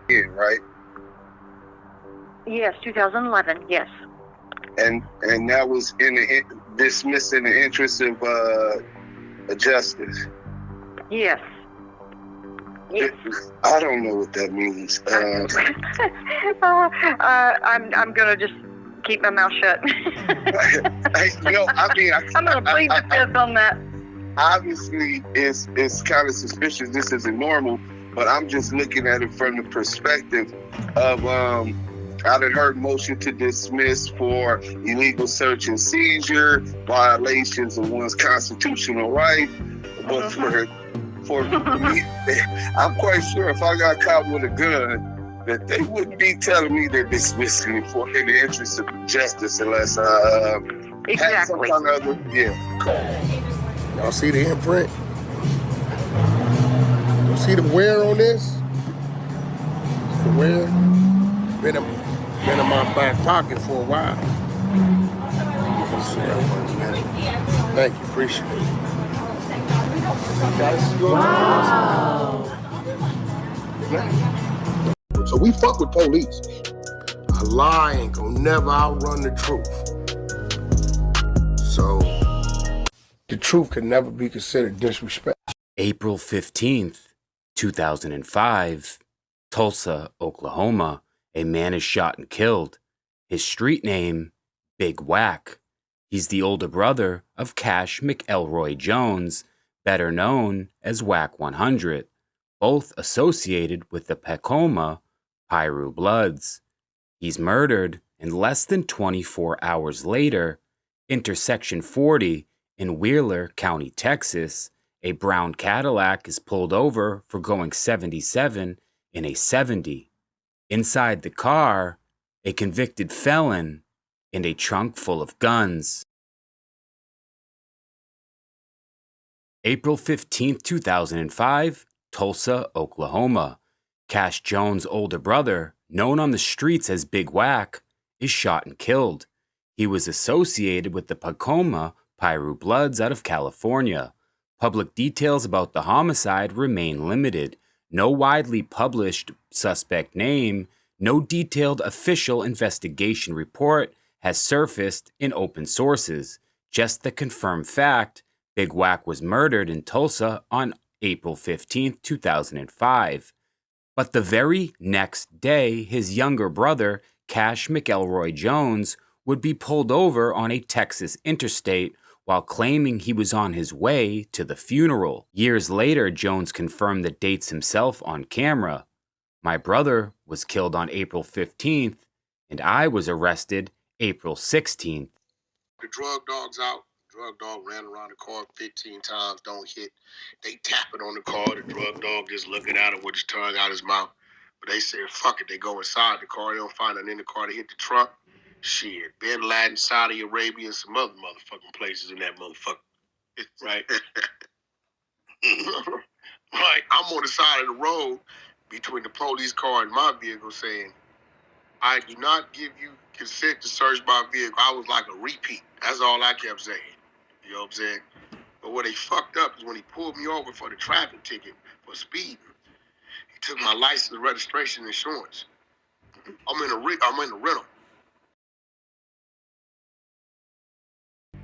in, right? Yes, 2011, yes. And that was dismissed in the interest of justice. Yes. Yes. I don't know what that means. I'm gonna just keep my mouth shut. I'm gonna plead the fifth on that. Obviously, it's kind of suspicious. This isn't normal, but I'm just looking at it from the perspective of I done heard motion to dismiss for illegal search and seizure, violations of one's constitutional right. But for me, I'm quite sure if I got caught with a gun, that they wouldn't be telling me they're dismissing me for in the interest of justice unless I had some kind of other, Y'all see the imprint? You see the wear on this? The wear? Been in my back pocket for a while. Thank you, appreciate it. Wow. So we fuck with police. A lie ain't gonna never outrun the truth. So the truth can never be considered disrespect. April 15th, 2005, Tulsa, Oklahoma. A man is shot and killed. His street name, Big Wack. He's the older brother of Cash McElroy Jones, better known as WACK100, both associated with the Tacoma Piru Bloods. He's murdered, and less than 24 hours later, intersection 40 in Wheeler County, Texas, a brown Cadillac is pulled over for going 77 in a 70. Inside the car, a convicted felon and a trunk full of guns. April 15, 2005, Tulsa, Oklahoma. Cash Jones' older brother, known on the streets as Big Wack, is shot and killed. He was associated with the Tacoma Piru Bloods out of California. Public details about the homicide remain limited. No widely published suspect name, no detailed official investigation report has surfaced in open sources. Just the confirmed fact, Big Wack was murdered in Tulsa on April 15, 2005. But the very next day, his younger brother, Cash McElroy Jones, would be pulled over on a Texas interstate while claiming he was on his way to the funeral. Years later, Jones confirmed the dates himself on camera. My brother was killed on April 15th, and I was arrested April 16th. The drug dog's out. Drug dog ran around the car 15 times, don't hit. They tap it on the car. The drug dog just looking at it with his tongue out his mouth. But they said, fuck it. They go inside the car. They don't find nothing in the car. They hit the truck. Shit. Bin Laden, Saudi Arabia, and some other motherfucking places in that motherfucker. Right? Right. I'm on the side of the road between the police car and my vehicle saying, I do not give you consent to search my vehicle. I was like a repeat. That's all I kept saying. You know what I'm saying? But what they fucked up is when he pulled me over for the traffic ticket for speeding, he took my license, registration, insurance. I'm in a rental.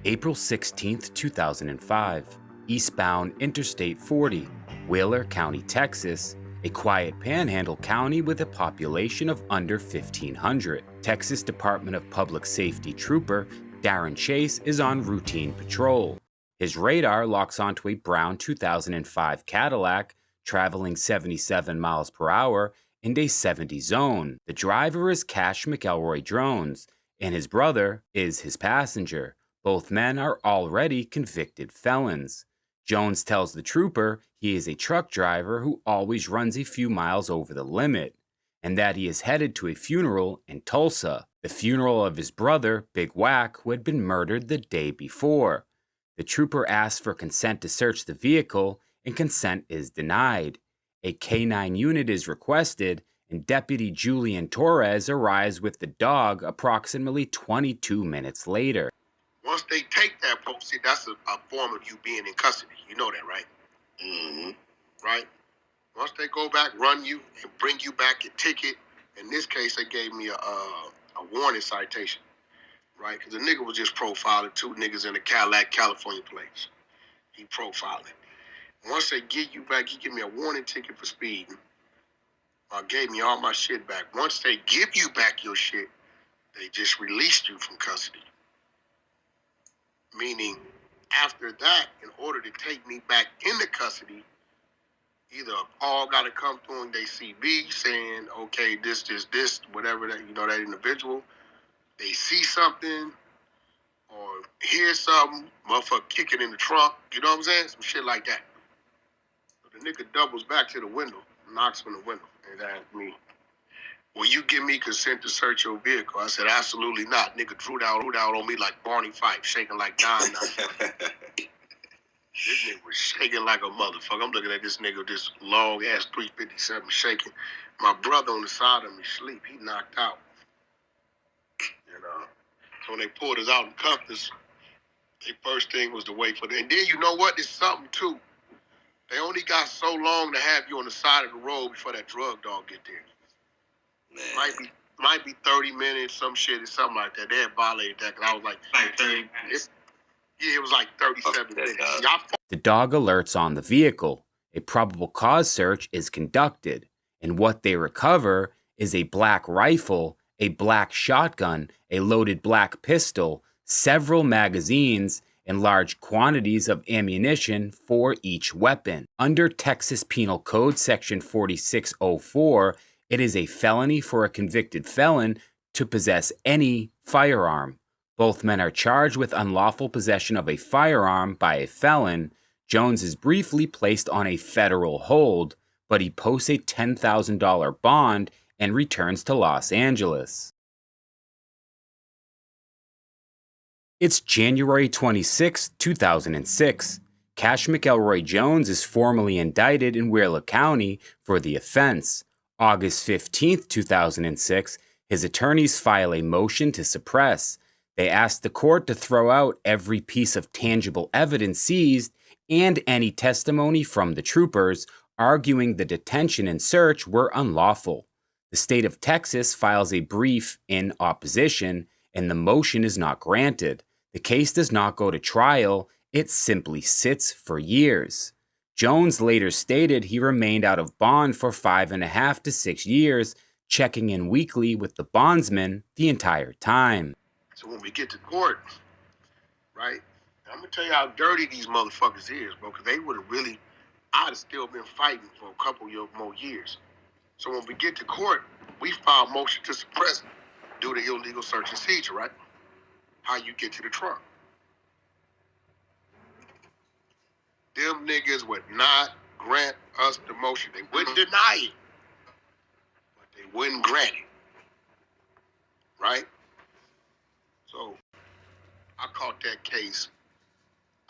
April 16th, 2005, eastbound Interstate 40, Wheeler County, Texas, a quiet panhandle county with a population of under 1,500. Texas Department of Public Safety trooper Darren Chase is on routine patrol. His radar locks onto a brown 2005 Cadillac traveling 77 miles per hour in a 70 zone. The driver is Cash McElroy Jones, and his brother is his passenger. Both men are already convicted felons. Jones tells the trooper he is a truck driver who always runs a few miles over the limit, and that he is headed to a funeral in Tulsa, the funeral of his brother, Big Wack, who had been murdered the day before. The trooper asks for consent to search the vehicle, and consent is denied. A K-9 unit is requested, and Deputy Julian Torres arrives with the dog approximately 22 minutes later. Once they take that post, see, that's a form of you being in custody. You know that, right? Mm-hmm. Right? Once they go back, run you, and bring you back your ticket. In this case, they gave me a warning citation, right? Because the nigga was just profiling two niggas in a Cadillac, California plates. He profiling. Once they get you back, he give me a warning ticket for speeding. Gave me all my shit back. Once they give you back your shit, they just released you from custody. Meaning, after that, in order to take me back into custody, either Paul got to come through and they CB saying, okay, this, whatever that, that individual, they see something or hear something, motherfucker kicking in the trunk, you know what I'm saying? Some shit like that. So the nigga doubles back to the window, knocks on the window, and asks me, will you give me consent to search your vehicle? I said, absolutely not. Nigga drew down on me like Barney Fife, shaking like Don. This nigga was shaking like a motherfucker. I'm looking at this nigga, this long ass 357 shaking. My brother on the side of me sleep. He knocked out. So when they pulled us out and cuffed us, their first thing was to wait for them. And then you know what? There's something too. They only got so long to have you on the side of the road before that drug dog get there. Man. Might be 30 minutes, some shit or something like that. They had violated that because I was like 30 minutes. Yeah, it was like 37 minutes. The dog alerts on the vehicle. A probable cause search is conducted, and what they recover is a black rifle, a black shotgun, a loaded black pistol, several magazines, and large quantities of ammunition for each weapon. Under Texas Penal Code Section 4604, it is a felony for a convicted felon to possess any firearm. Both men are charged with unlawful possession of a firearm by a felon. Jones is briefly placed on a federal hold, but he posts a $10,000 bond and returns to Los Angeles. It's January 26, 2006. Cash McElroy Jones is formally indicted in Wheeler County for the offense. August 15, 2006, his attorneys file a motion to suppress. They asked the court to throw out every piece of tangible evidence seized and any testimony from the troopers, arguing the detention and search were unlawful. The state of Texas files a brief in opposition, and the motion is not granted. The case does not go to trial, it simply sits for years. Jones later stated he remained out of bond for 5.5 to 6 years, checking in weekly with the bondsman the entire time. So when we get to court, right, I'm going to tell you how dirty these motherfuckers is, bro, because they would have really, I'd have still been fighting for a couple more years. So when we get to court, we file a motion to suppress due to illegal search and seizure, right? How you get to the trunk. Them niggas would not grant us the motion. They wouldn't deny it, but they wouldn't grant it, right? So I caught that case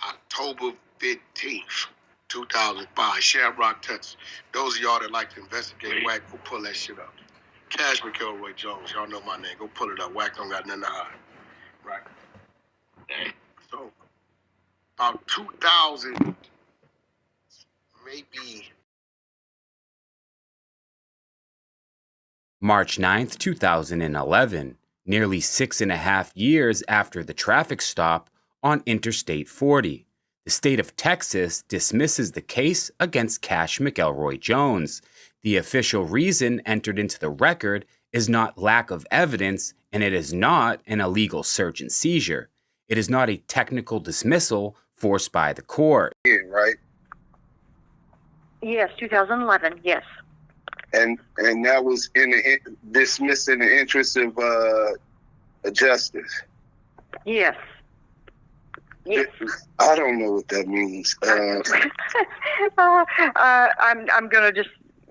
October 15th, 2005, Shamrock, Texas. Those of y'all that like to investigate WACK, go pull that shit up. Cash McElroy Jones, y'all know my name. Go pull it up. WACK don't got nothing to hide. Right. So about 2000, maybe. March 9th, 2011. Nearly 6.5 years after the traffic stop on Interstate 40. The state of Texas dismisses the case against Cash McElroy Jones. The official reason entered into the record is not lack of evidence, and it is not an illegal search and seizure. It is not a technical dismissal forced by the court. Yeah, right? Yes, 2011, yes. And that was dismissed in the interest of justice. Yes. Yes. I don't know what that means. I'm gonna just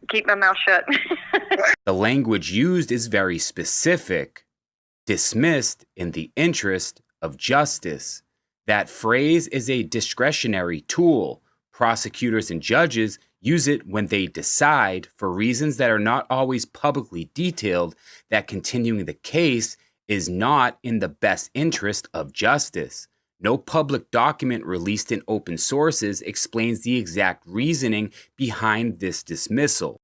keep my mouth shut. The language used is very specific. Dismissed in the interest of justice. That phrase is a discretionary tool. Prosecutors and judges use it when they decide, for reasons that are not always publicly detailed, that continuing the case is not in the best interest of justice. No public document released in open sources explains the exact reasoning behind this dismissal.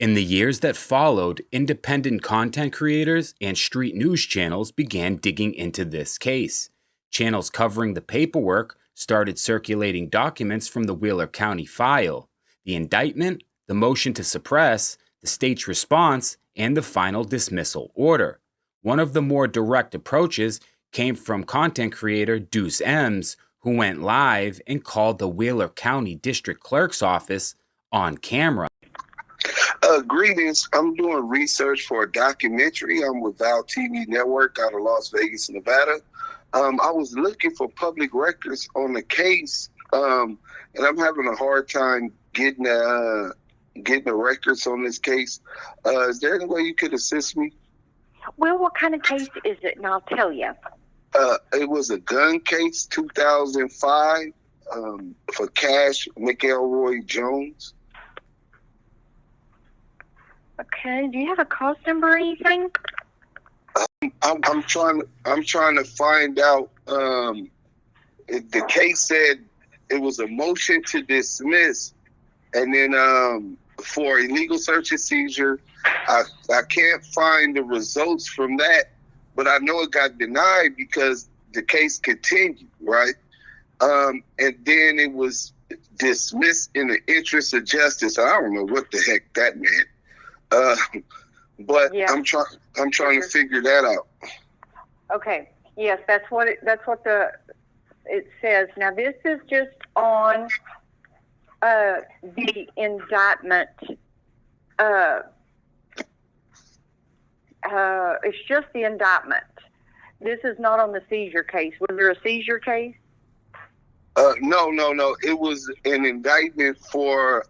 In the years that followed, independent content creators and street news channels began digging into this case. Channels covering the paperwork started circulating documents from the Wheeler County file, the indictment, the motion to suppress, the state's response, and the final dismissal order. One of the more direct approaches came from content creator Deuce M's, who went live and called the Wheeler County District Clerk's office on camera. Greetings. I'm doing research for a documentary. I'm with Val TV Network out of Las Vegas, Nevada. I was looking for public records on the case, and I'm having a hard time getting the records on this case. Is there any way you could assist me? Well, what kind of case is it? And I'll tell you. It was a gun case, 2005, for Cash McElroy Jones. Okay. Do you have a cause number or anything? I'm trying to find out. The case said it was a motion to dismiss, and then for illegal search and seizure, I can't find the results from that, but I know it got denied because the case continued, right? And then it was dismissed in the interest of justice. I don't know what the heck that meant. But yeah. I'm trying to figure that out. Okay. Yes, that's what it says. Now this is just on the indictment. It's just the indictment. This is not on the seizure case. Was there a seizure case? No. It was an indictment for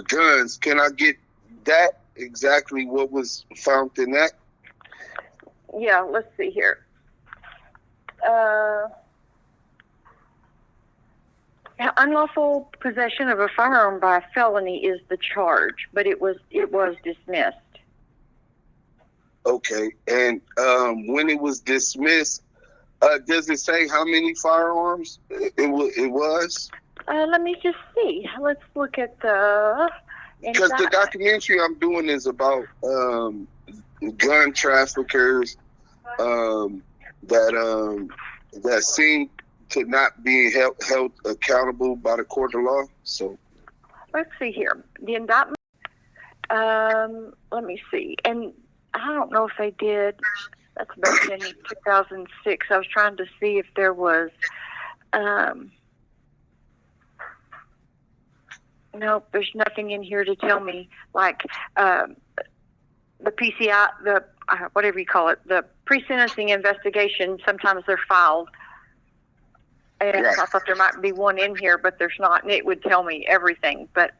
guns. Can I get that? Exactly what was found in that? Yeah, let's see here. Unlawful possession of a firearm by a felony is the charge, but it was dismissed. Okay, and when it was dismissed, does it say how many firearms it was? Let me just see. Let's look at the. Because the documentary I'm doing is about gun traffickers that seem to not be held accountable by the court of law. So let's see here. The indictment. Let me see. And I don't know if they did. That's back in 2006. I was trying to see if there was. Nope, there's nothing in here to tell me, like the PCI, the whatever you call it, the pre-sentencing investigation. Sometimes they're filed, and right. I thought there might be one in here, but there's not, and it would tell me everything. But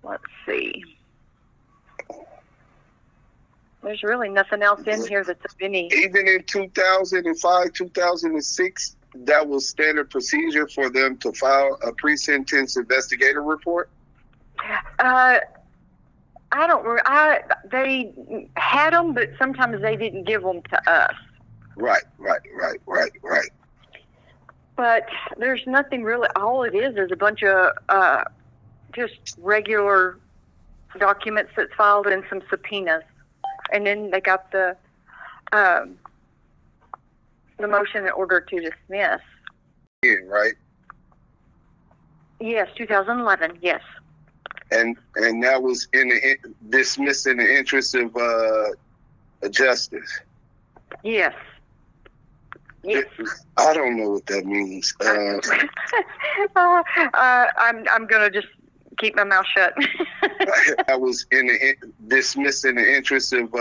let's see. There's really nothing else in here that's of any. Even in 2005, 2006, that was standard procedure for them to file a pre-sentence investigative report? They had them, but sometimes they didn't give them to us. Right. But there's nothing really. All it is a bunch of just regular documents that's filed and some subpoenas, and then they got the motion in order to dismiss. Yeah, right. Yes, 2011. Yes. And that was dismissed in the interest of justice. Yes. Yes. I don't know what that means. I'm gonna just keep my mouth shut. I was dismissed in the interest of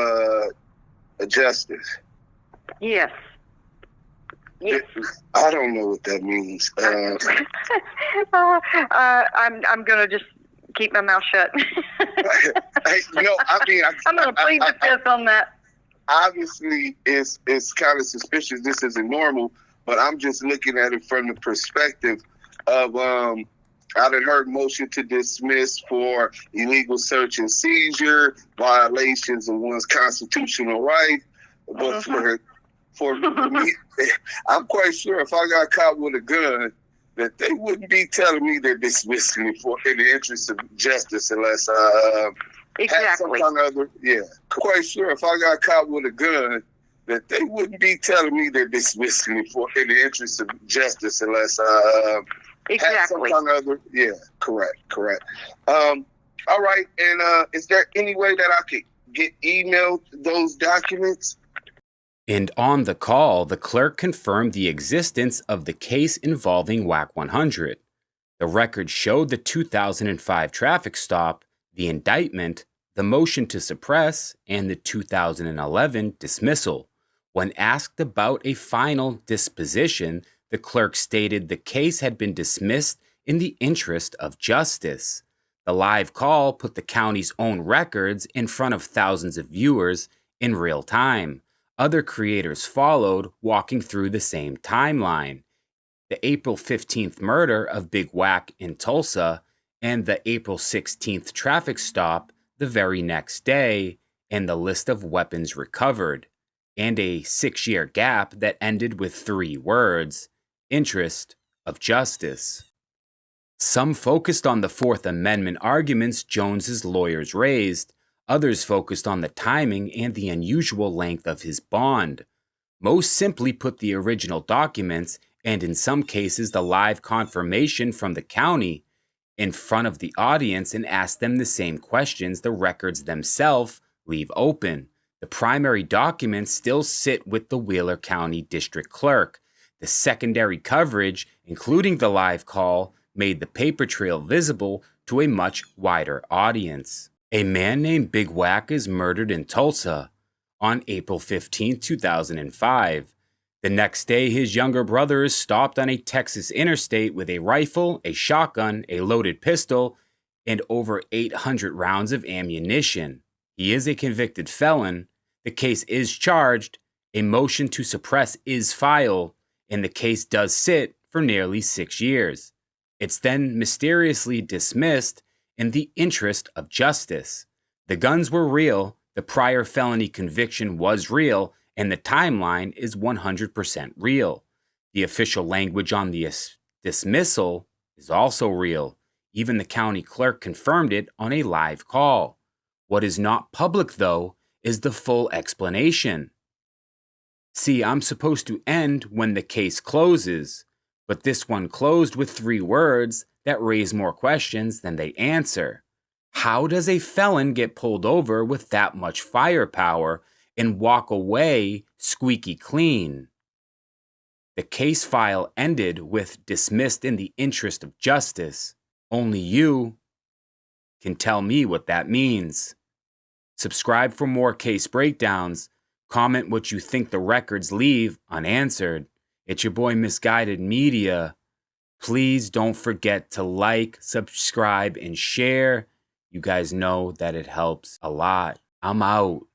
justice. Yes. Yes. I don't know what that means. I'm gonna just keep my mouth shut. I'm gonna plead the fifth on that. Obviously, it's kind of suspicious. This isn't normal, but I'm just looking at it from the perspective of I done heard motion to dismiss for illegal search and seizure, violations of one's constitutional right. But for me, I'm quite sure if I got caught with a gun, that they wouldn't be telling me they're dismissing me for in the interest of justice unless had some kind of other, quite sure if I got caught with a gun, that they wouldn't be telling me they're dismissing me for in the interest of justice unless had some kind of other, correct. All right, and is there any way that I could get emailed those documents? And on the call, the clerk confirmed the existence of the case involving WACK100. The record showed the 2005 traffic stop, the indictment, the motion to suppress, and the 2011 dismissal. When asked about a final disposition, the clerk stated the case had been dismissed in the interest of justice. The live call put the county's own records in front of thousands of viewers in real time. Other creators followed, walking through the same timeline. The April 15th murder of Big Wack in Tulsa and the April 16th traffic stop the very next day, and the list of weapons recovered, and a 6-year gap that ended with 3 words: interest of justice. Some focused on the Fourth Amendment arguments Jones's lawyers raised. Others focused on the timing and the unusual length of his bond. Most simply put the original documents, and in some cases the live confirmation from the county, in front of the audience and asked them the same questions the records themselves leave open. The primary documents still sit with the Wheeler County District Clerk. The secondary coverage, including the live call, made the paper trail visible to a much wider audience. A man named Big Wack is murdered in Tulsa on April 15, 2005. The next day, his younger brother is stopped on a Texas interstate with a rifle, a shotgun, a loaded pistol, and over 800 rounds of ammunition. He is a convicted felon. The case is charged. A motion to suppress is filed, and the case does sit for nearly 6 years. It's then mysteriously dismissed in the interest of justice. The guns were real, the prior felony conviction was real, and the timeline is 100% real. The official language on the dismissal is also real. Even the county clerk confirmed it on a live call. What is not public, though, is the full explanation. See, I'm supposed to end when the case closes, but this one closed with 3 words that raise more questions than they answer. How does a felon get pulled over with that much firepower and walk away squeaky clean? The case file ended with dismissed in the interest of justice. Only you can tell me what that means. Subscribe for more case breakdowns. Comment what you think the records leave unanswered. It's your boy Misguidid Media. Please don't forget to like, subscribe, and share. You guys know that it helps a lot. I'm out.